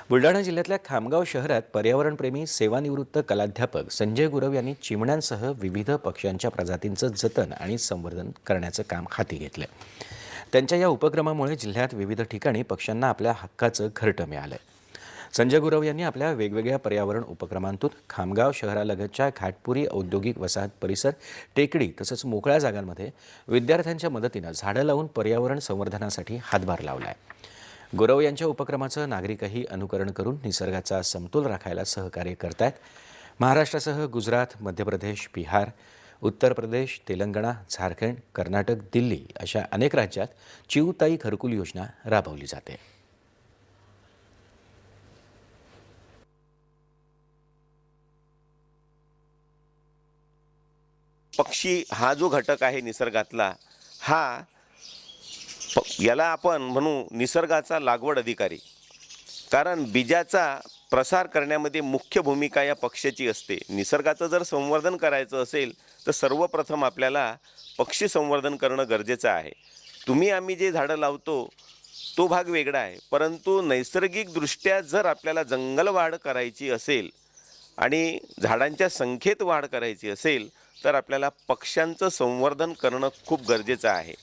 बुलढाणा जिल्ह्यातल्या खामगाव शहरात पर्यावरणप्रेमी सेवानिवृत्त कलाध्यापक संजय गुरव यांनी चिमण्यांसह विविध पक्ष्यांच्या प्रजातींचं जतन आणि संवर्धन करण्याचं काम हाती घेतलंय. त्यांच्या या उपक्रमामुळे जिल्ह्यात विविध ठिकाणी पक्ष्यांना आपल्या हक्काचं घरटं मिळालंय. संजय गुरव यांनी आपल्या वेगवेगळ्या पर्यावरण उपक्रमांतून खामगाव शहरालगतच्या घाटपुरी औद्योगिक वसाहत परिसर, टेकडी तसंच मोकळ्या जागांमध्ये विद्यार्थ्यांच्या मदतीनं झाडं लावून पर्यावरण संवर्धनासाठी हातभार लावलाय. गुरव यांच्या उपक्रमाचं नागरिकही अनुकरण करून निसर्गाचा समतोल राखायला सहकार्य करतायत. महाराष्ट्रासह गुजरात, मध्य प्रदेश, बिहार, उत्तर प्रदेश, तेलंगणा, झारखंड, कर्नाटक, दिल्ली अशा अनेक राज्यात चिऊताई घरकुल योजना राबवली जाते. पक्षी हा जो घटक आहे निसर्गातला, हा याला आपण म्हणू निसर्गाचा लागवड अधिकारी. कारण बीजाचा प्रसार करण्यामध्ये मुख्य भूमिका या पक्ष्याची असते. निसर्गाचं जर संवर्धन करायचं असेल तर सर्वप्रथम आपल्याला पक्षी संवर्धन करणं गरजेचं आहे. तुम्ही आम्ही जे झाडं लावतो तो भाग वेगळा आहे, परंतु नैसर्गिकदृष्ट्या जर आपल्याला जंगलवाढ करायची असेल आणि झाडांच्या संख्येत वाढ करायची असेल तर आपल्याला पक्ष्यांचं संवर्धन करणं खूप गरजेचं आहे.